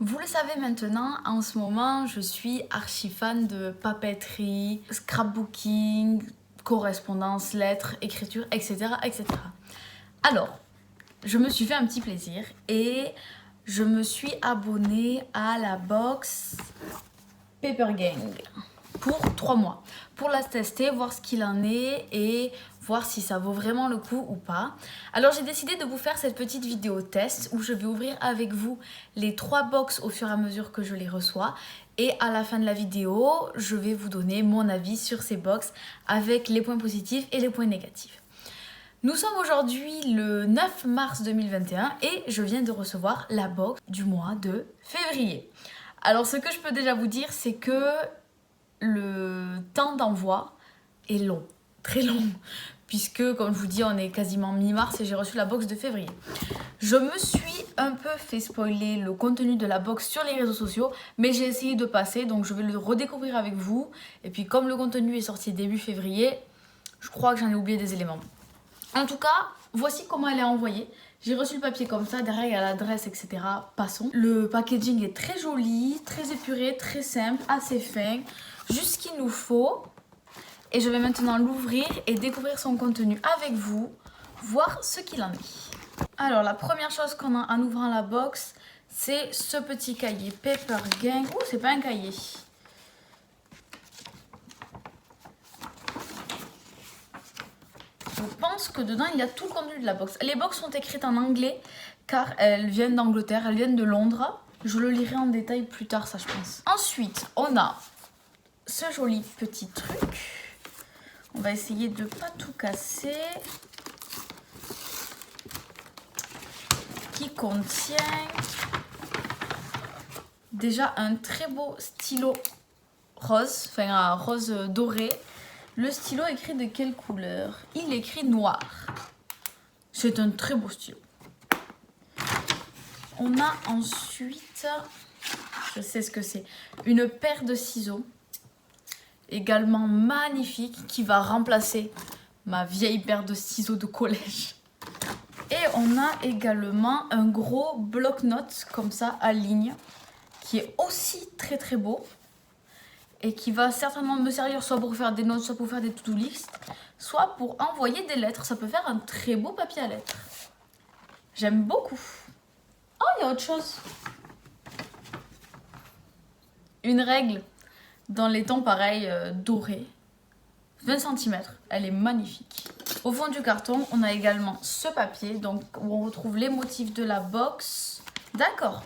Vous le savez maintenant, en ce moment, je suis archi fan de papeterie, scrapbooking, correspondance, lettres, écriture, etc., etc. Alors, je me suis fait un petit plaisir et je me suis abonnée à la box Paper Gang pour 3 mois pour la tester, voir ce qu'il en est et voir si ça vaut vraiment le coup ou pas. Alors j'ai décidé de vous faire cette petite vidéo test où je vais ouvrir avec vous les 3 box au fur et à mesure que je les reçois et à la fin de la vidéo je vais vous donner mon avis sur ces box avec les points positifs et les points négatifs. Nous sommes aujourd'hui le 9 mars 2021 et je viens de recevoir la box du mois de février. Alors ce que je peux déjà vous dire, c'est que le temps d'envoi est long, très long, puisque comme je vous dis, on est quasiment mi-mars et j'ai reçu la box de février. Je me suis un peu fait spoiler le contenu de la box sur les réseaux sociaux, mais j'ai essayé de passer, donc je vais le redécouvrir avec vous. Et puis comme le contenu est sorti début février, je crois que j'en ai oublié des éléments. En tout cas, voici comment elle est envoyée. J'ai reçu le papier comme ça, derrière il y a l'adresse, etc. Passons. Le packaging est très joli, très épuré, très simple, assez fin. Juste ce qu'il nous faut. Et je vais maintenant l'ouvrir et découvrir son contenu avec vous, voir ce qu'il en est. Alors la première chose qu'on a en ouvrant la box, c'est ce petit cahier Paper Gang. Oh, c'est pas un cahier. Je pense que dedans il y a tout le contenu de la box. Les box sont écrites en anglais car elles viennent d'Angleterre, elles viennent de Londres. Je le lirai en détail plus tard, ça je pense. Ensuite, on a ce joli petit truc. On va essayer de ne pas tout casser. Qui contient déjà un très beau stylo rose, enfin un rose doré. Le stylo écrit de quelle couleur? Il écrit noir. C'est un très beau stylo. On a ensuite, je sais ce que c'est, une paire de ciseaux, également magnifique, qui va remplacer ma vieille paire de ciseaux de collège. Et on a également un gros bloc-notes comme ça à ligne, qui est aussi très très beau. Et qui va certainement me servir soit pour faire des notes, soit pour faire des to-do list, soit pour envoyer des lettres. Ça peut faire un très beau papier à lettres. J'aime beaucoup. Oh, il y a autre chose. Une règle dans les tons pareils dorés. 20 cm. Elle est magnifique. Au fond du carton, on a également ce papier, donc où on retrouve les motifs de la box. D'accord.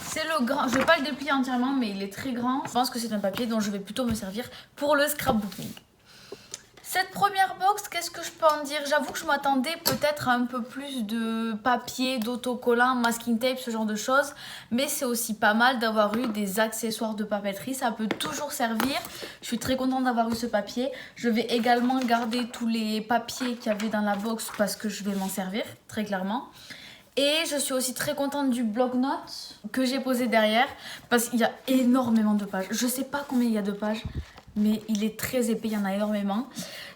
C'est le grand, je ne vais pas le déplier entièrement, mais il est très grand. Je pense que c'est un papier dont je vais plutôt me servir pour le scrapbooking. Cette première box, qu'est-ce que je peux en dire? J'avoue que je m'attendais peut-être à un peu plus de papier, d'autocollant, masking tape, ce genre de choses. Mais c'est aussi pas mal d'avoir eu des accessoires de papeterie. Ça peut toujours servir. Je suis très contente d'avoir eu ce papier. Je vais également garder tous les papiers qu'il y avait dans la box parce que je vais m'en servir, très clairement. Et je suis aussi très contente du bloc-notes que j'ai posé derrière parce qu'il y a énormément de pages. Je sais pas combien il y a de pages, mais il est très épais, il y en a énormément.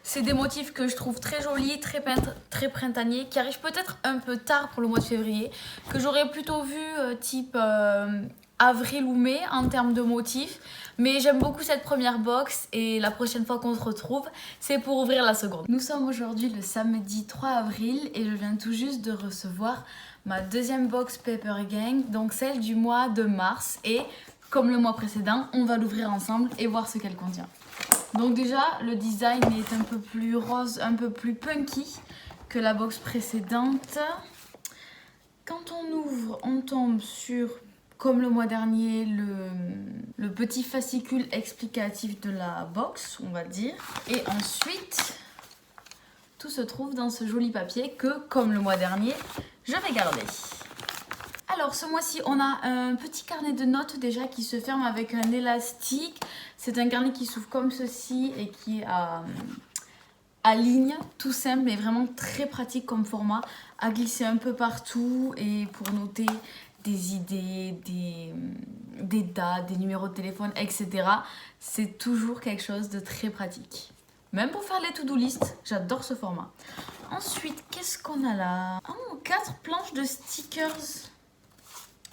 C'est des motifs que je trouve très jolis, très printaniers, qui arrivent peut-être un peu tard pour le mois de février, que j'aurais plutôt vu type avril ou mai en termes de motifs. Mais j'aime beaucoup cette première box et la prochaine fois qu'on se retrouve, c'est pour ouvrir la seconde. Nous sommes aujourd'hui le samedi 3 avril et je viens tout juste de recevoir ma deuxième box Paper Gang, donc celle du mois de mars. Et comme le mois précédent, on va l'ouvrir ensemble et voir ce qu'elle contient. Donc déjà, le design est un peu plus rose, un peu plus punky que la box précédente. Quand on ouvre, on tombe sur, comme le mois dernier, le petit fascicule explicatif de la box, on va dire. Et ensuite, tout se trouve dans ce joli papier que, comme le mois dernier, je vais garder. Alors ce mois-ci, on a un petit carnet de notes déjà qui se ferme avec un élastique. C'est un carnet qui s'ouvre comme ceci et qui est à ligne, tout simple mais vraiment très pratique comme format, à glisser un peu partout et pour noter des idées, des dates, des numéros de téléphone, etc. C'est toujours quelque chose de très pratique. Même pour faire les to-do list, j'adore ce format. Ensuite, qu'est-ce qu'on a là? Oh, 4 planches de stickers.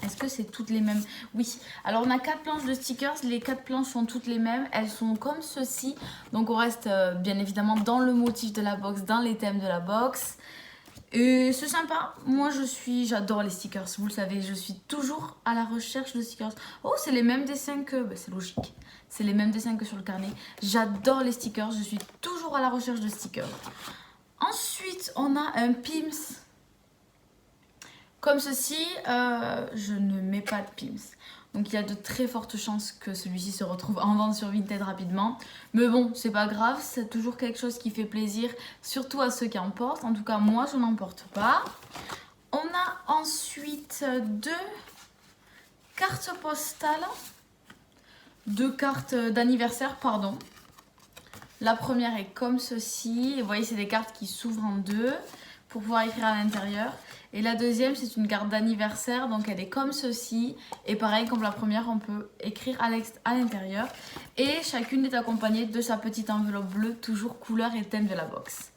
Est-ce que c'est toutes les mêmes? Oui. Alors on a 4 planches de stickers. Les 4 planches sont toutes les mêmes. Elles sont comme ceci. Donc on reste bien évidemment dans le motif de la box, dans les thèmes de la box. Et c'est sympa. Moi j'adore les stickers. Vous le savez, je suis toujours à la recherche de stickers. Oh, c'est les mêmes dessins que... Bah, c'est logique. C'est les mêmes dessins que sur le carnet. J'adore les stickers. Je suis toujours à la recherche de stickers. Ensuite, on a un Pims. Comme ceci, je ne mets pas de Pims. Donc il y a de très fortes chances que celui-ci se retrouve en vente sur Vinted rapidement. Mais bon, c'est pas grave, c'est toujours quelque chose qui fait plaisir, surtout à ceux qui en portent. En tout cas, moi, je n'en porte pas. On a ensuite 2 cartes postales. 2 cartes d'anniversaire, pardon. La première est comme ceci. Et vous voyez, c'est des cartes qui s'ouvrent en 2 pour pouvoir écrire à l'intérieur. Et la deuxième, c'est une carte d'anniversaire, donc elle est comme ceci. Et pareil, comme la première, on peut écrire à l'intérieur. Et chacune est accompagnée de sa petite enveloppe bleue, toujours couleur et thème de la box.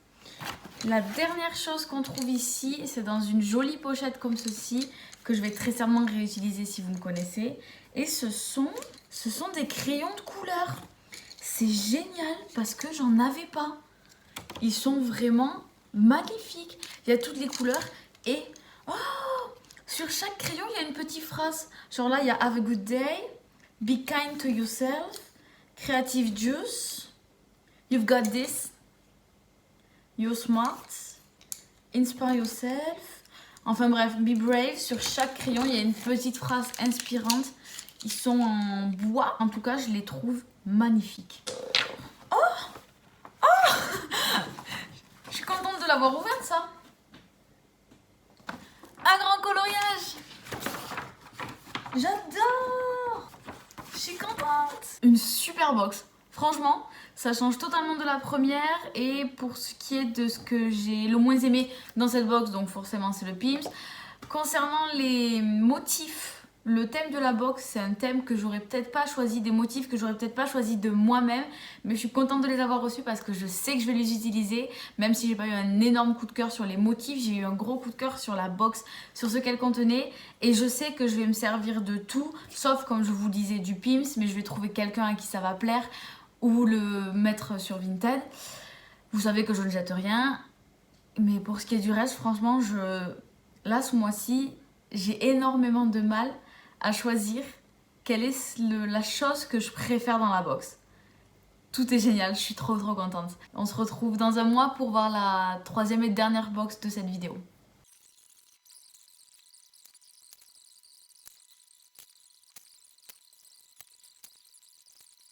La dernière chose qu'on trouve ici, c'est dans une jolie pochette comme ceci, que je vais très certainement réutiliser si vous me connaissez. Et ce sont des crayons de couleur. C'est génial parce que j'en avais pas. Ils sont vraiment magnifiques. Il y a toutes les couleurs. Et oh, sur chaque crayon, il y a une petite phrase. Genre là, il y a Have a good day, Be kind to yourself, Creative juice, You've got this, You're smart, Inspire yourself. Enfin bref, Be brave. Sur chaque crayon, il y a une petite phrase inspirante. Ils sont en bois. En tout cas, je les trouve magnifiques. Oh, oh, je suis contente de l'avoir ouverte, ça. Un grand coloriage. J'adore. Je suis contente. Une super box. Franchement, ça change totalement de la première. Et pour ce qui est de ce que j'ai le moins aimé dans cette box, donc forcément c'est le Pims. Concernant les motifs, le thème de la box, c'est un thème que j'aurais peut-être pas choisi, des motifs que j'aurais peut-être pas choisi de moi-même, mais je suis contente de les avoir reçus parce que je sais que je vais les utiliser, même si j'ai pas eu un énorme coup de cœur sur les motifs, j'ai eu un gros coup de cœur sur la box, sur ce qu'elle contenait, et je sais que je vais me servir de tout, sauf comme je vous disais du Pims, mais je vais trouver quelqu'un à qui ça va plaire, ou le mettre sur Vinted. Vous savez que je ne jette rien, mais pour ce qui est du reste, franchement, là ce mois-ci, j'ai énormément de mal à choisir quelle est la chose que je préfère dans la box. Tout est génial, je suis trop contente. On se retrouve dans un mois pour voir la 3e et dernière box de cette vidéo.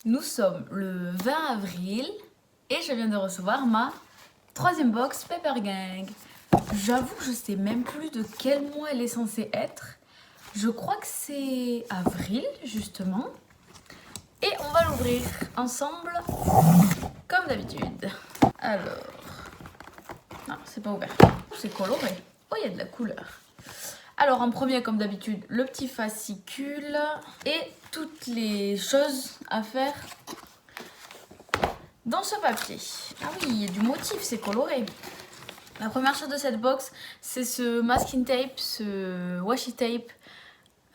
Nous sommes le 20 avril et je viens de recevoir ma 3e box Paper Gang. J'avoue que je sais même plus de quel mois elle est censée être. Je crois que c'est avril, justement. Et on va l'ouvrir ensemble, comme d'habitude. Alors... Non, c'est pas ouvert. C'est coloré. Oh, il y a de la couleur. Alors, en premier, comme d'habitude, le petit fascicule et toutes les choses à faire dans ce papier. Ah oui, il y a du motif, c'est coloré. La première chose de cette box, c'est ce masking tape, ce washi tape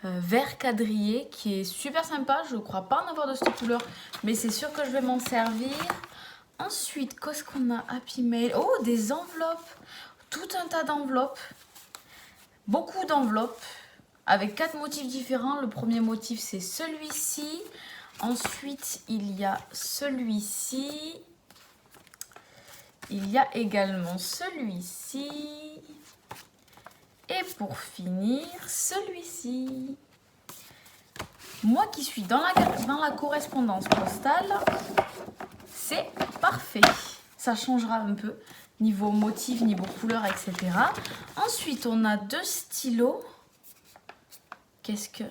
vert quadrillé qui est super sympa. Je ne crois pas en avoir de cette couleur, mais c'est sûr que je vais m'en servir. Ensuite, qu'est-ce qu'on a? Happy Mail. Oh, des enveloppes. Tout un tas d'enveloppes. Beaucoup d'enveloppes avec 4 motifs différents. Le premier motif, c'est celui-ci. Ensuite, il y a celui-ci. Il y a également celui-ci. Et pour finir, celui-ci. Moi qui suis dans la correspondance postale, c'est parfait. Ça changera un peu niveau motif, niveau couleur, etc. Ensuite, on a 2 stylos. Qu'est-ce que...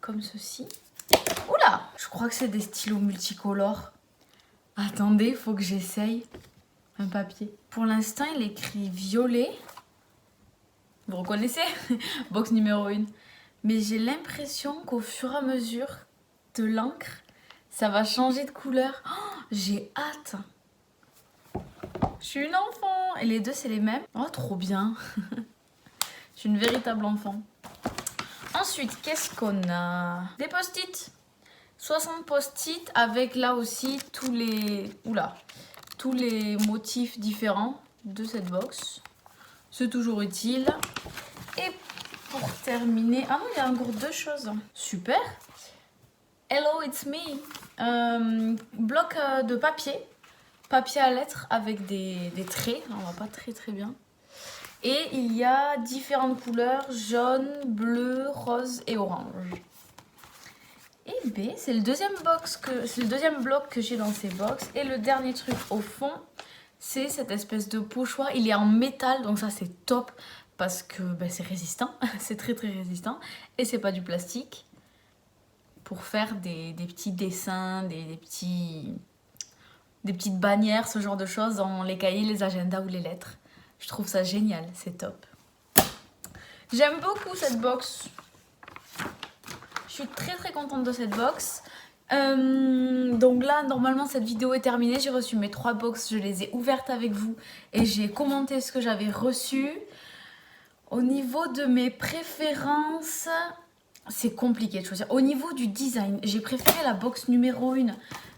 Comme ceci. Oula! Je crois que c'est des stylos multicolores. Attendez, il faut que j'essaye un papier. Pour l'instant, il écrit violet. Vous reconnaissez? Box numéro 1. Mais j'ai l'impression qu'au fur et à mesure de l'encre, ça va changer de couleur. Oh, j'ai hâte. Je suis une enfant. Et les deux, c'est les mêmes. Oh, trop bien. Je suis une véritable enfant. Ensuite, qu'est-ce qu'on a? Des post-it. 60 post-it avec là aussi tous les motifs différents de cette box. C'est toujours utile. Et pour terminer... Ah non, il y a encore 2 choses. Super. Hello, it's me. Bloc de papier. Papier à lettres avec des traits. On voit pas très bien. Et il y a différentes couleurs, jaune, bleu, rose et orange. Et B, c'est le deuxième bloc que j'ai dans ces box. Et le dernier truc au fond, c'est cette espèce de pochoir. Il est en métal, donc ça c'est top parce que c'est résistant. C'est très résistant. Et c'est pas du plastique. Pour faire des petits dessins, des petites bannières, ce genre de choses dans les cahiers, les agendas ou les lettres. Je trouve ça génial, c'est top. J'aime beaucoup cette box. Je suis très contente de cette box. Donc là, normalement, cette vidéo est terminée. J'ai reçu mes 3 box, je les ai ouvertes avec vous et j'ai commenté ce que j'avais reçu. Au niveau de mes préférences, c'est compliqué de choisir. Au niveau du design, j'ai préféré la box numéro 1.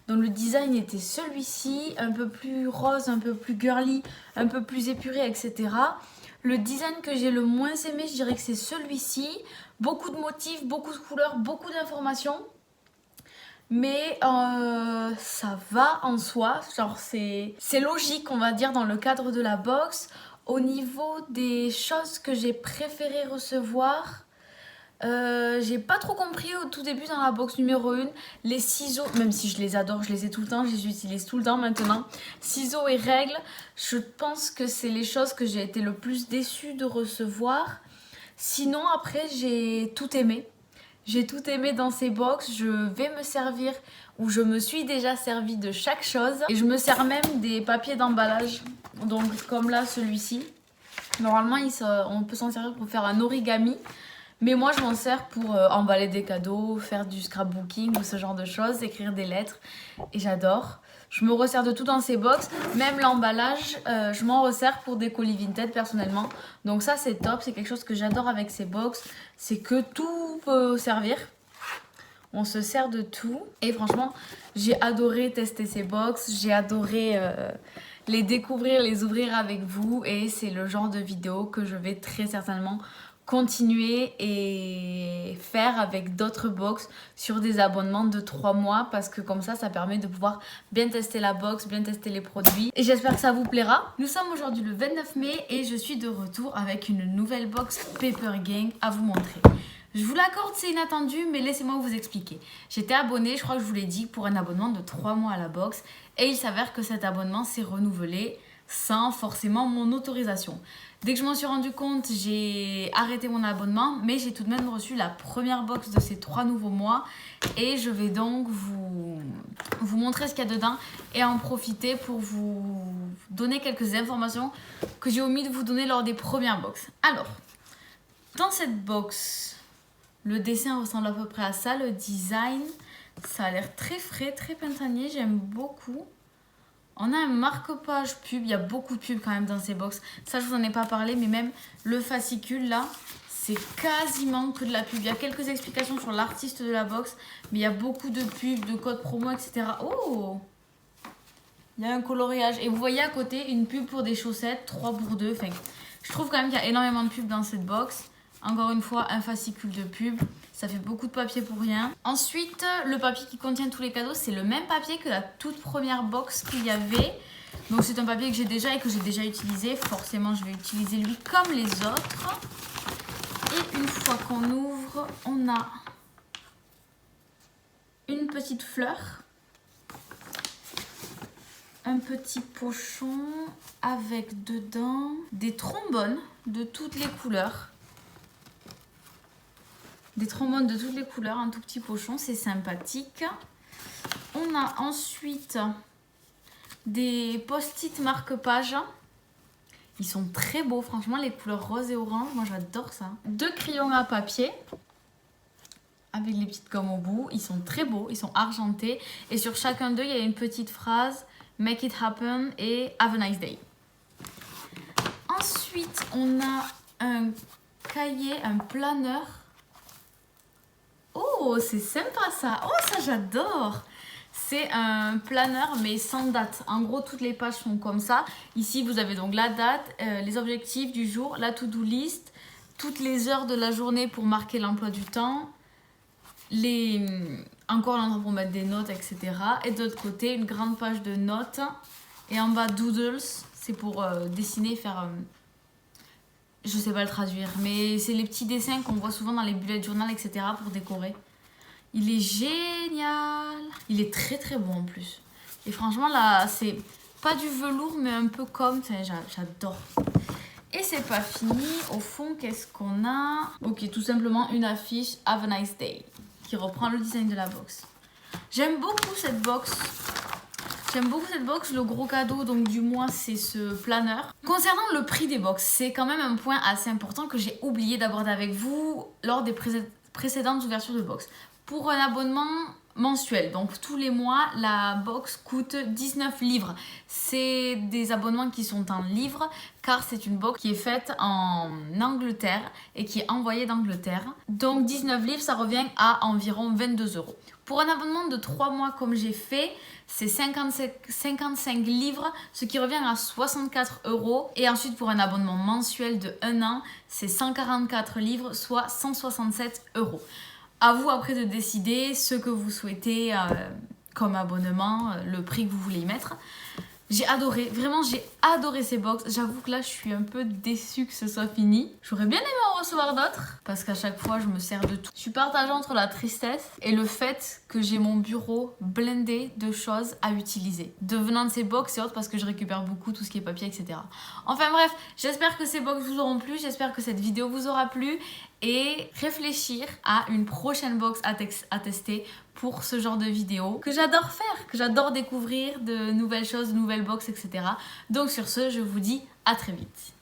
Donc le design était celui-ci, un peu plus rose, un peu plus girly, un peu plus épuré, etc. Le design que j'ai le moins aimé, je dirais que c'est celui-ci. Beaucoup de motifs, beaucoup de couleurs, beaucoup d'informations. Mais ça va en soi, genre c'est logique on va dire dans le cadre de la box. Au niveau des choses que j'ai préféré recevoir, j'ai pas trop compris au tout début dans la box numéro 1. Les ciseaux, même si je les adore, je les ai tout le temps, je les utilise tout le temps maintenant. Ciseaux et règles, je pense que c'est les choses que j'ai été le plus déçue de recevoir. Sinon après j'ai tout aimé. J'ai tout aimé dans ces box, je vais me servir ou je me suis déjà servi de chaque chose. Et je me sers même des papiers d'emballage, donc comme là celui-ci. Normalement on peut s'en servir pour faire un origami. Mais moi je m'en sers pour emballer des cadeaux, faire du scrapbooking ou ce genre de choses, écrire des lettres. Et j'adore. Je me resserre de tout dans ces box. Même l'emballage, je m'en resserre pour des colis Vinted personnellement. Donc ça c'est top, c'est quelque chose que j'adore avec ces box. C'est que tout peut servir. On se sert de tout. Et franchement, j'ai adoré tester ces box. J'ai adoré les découvrir, les ouvrir avec vous. Et c'est le genre de vidéo que je vais très certainement continuer et faire avec d'autres box sur des abonnements de 3 mois parce que comme ça permet de pouvoir bien tester la box, bien tester les produits et j'espère que ça vous plaira. Nous sommes aujourd'hui le 29 mai et je suis de retour avec une nouvelle box Paper Gang à vous montrer. Je vous l'accorde, c'est inattendu, mais laissez-moi vous expliquer. J'étais abonnée, je crois que je vous l'ai dit, pour un abonnement de 3 mois à la box et il s'avère que cet abonnement s'est renouvelé sans forcément mon autorisation. Dès que je m'en suis rendu compte, j'ai arrêté mon abonnement, mais j'ai tout de même reçu la première box de ces 3 nouveaux mois et je vais donc vous montrer ce qu'il y a dedans et en profiter pour vous donner quelques informations que j'ai omis de vous donner lors des premières box. Alors, dans cette box, le dessin ressemble à peu près à ça, le design, ça a l'air très frais, très printanier, j'aime beaucoup. On a un marque-page pub, il y a beaucoup de pubs quand même dans ces box. Ça, je vous en ai pas parlé, mais même le fascicule là, c'est quasiment que de la pub. Il y a quelques explications sur l'artiste de la box, mais il y a beaucoup de pubs, de codes promo, etc. Oh! Il y a un coloriage. Et vous voyez à côté une pub pour des chaussettes, 3 pour 2. Enfin, je trouve quand même qu'il y a énormément de pubs dans cette box. Encore une fois, un fascicule de pub. Ça fait beaucoup de papier pour rien. Ensuite, le papier qui contient tous les cadeaux, c'est le même papier que la toute première box qu'il y avait. Donc c'est un papier que j'ai déjà et que j'ai déjà utilisé. Forcément, je vais utiliser lui comme les autres. Et une fois qu'on ouvre, on a une petite fleur. Un petit pochon avec dedans des trombones de toutes les couleurs. Des trombones de toutes les couleurs, un tout petit pochon, c'est sympathique. On a ensuite des post-it marque-page. Ils sont très beaux, franchement, les couleurs rose et orange, moi j'adore ça. 2 crayons à papier avec les petites gommes au bout. Ils sont très beaux, ils sont argentés. Et sur chacun d'eux, il y a une petite phrase « Make it happen » et « Have a nice day ». Ensuite, on a un cahier, un planeur Oh, c'est sympa ça. Oh, ça j'adore. C'est un planeur mais sans date. En gros, toutes les pages sont comme ça. Ici, vous avez donc la date, les objectifs du jour, la to-do list, toutes les heures de la journée pour marquer l'emploi du temps, encore l'endroit pour mettre des notes, etc. Et de l'autre côté, une grande page de notes. Et en bas, doodles, c'est pour dessiner, faire... je sais pas le traduire, mais c'est les petits dessins qu'on voit souvent dans les bullet journal, etc. pour décorer. Il est génial. Il est très très beau en plus. Et franchement là, c'est pas du velours mais un peu comme, j'adore. Et c'est pas fini. Au fond, qu'est-ce qu'on a? Ok, tout simplement une affiche Have a nice day qui reprend le design de la box. J'aime beaucoup cette box. Le gros cadeau donc du mois c'est ce planeur. Concernant le prix des box, c'est quand même un point assez important que j'ai oublié d'aborder avec vous lors des précédentes ouvertures de box. Pour un abonnement mensuel, donc tous les mois, la box coûte 19 livres. C'est des abonnements qui sont en livres car c'est une box qui est faite en Angleterre et qui est envoyée d'Angleterre. Donc 19 livres, ça revient à environ 22 €. Pour un abonnement de 3 mois comme j'ai fait, c'est 55 livres, ce qui revient à 64 €. Et ensuite pour un abonnement mensuel de 1 an, c'est 144 livres, soit 167 €. À vous après de décider ce que vous souhaitez comme abonnement, le prix que vous voulez y mettre. J'ai adoré, vraiment j'ai adoré ces box. J'avoue que là je suis un peu déçue que ce soit fini. J'aurais bien aimé en recevoir d'autres parce qu'à chaque fois je me sers de tout. Je suis partagée entre la tristesse et le fait que j'ai mon bureau blindé de choses à utiliser. Devenant de ces box et autres parce que je récupère beaucoup tout ce qui est papier, etc. Enfin bref, j'espère que ces box vous auront plu, j'espère que cette vidéo vous aura plu et réfléchir à une prochaine box à tester pour ce genre de vidéo que j'adore faire, que j'adore découvrir de nouvelles choses, de nouvelles box, etc. Donc sur ce, je vous dis à très vite.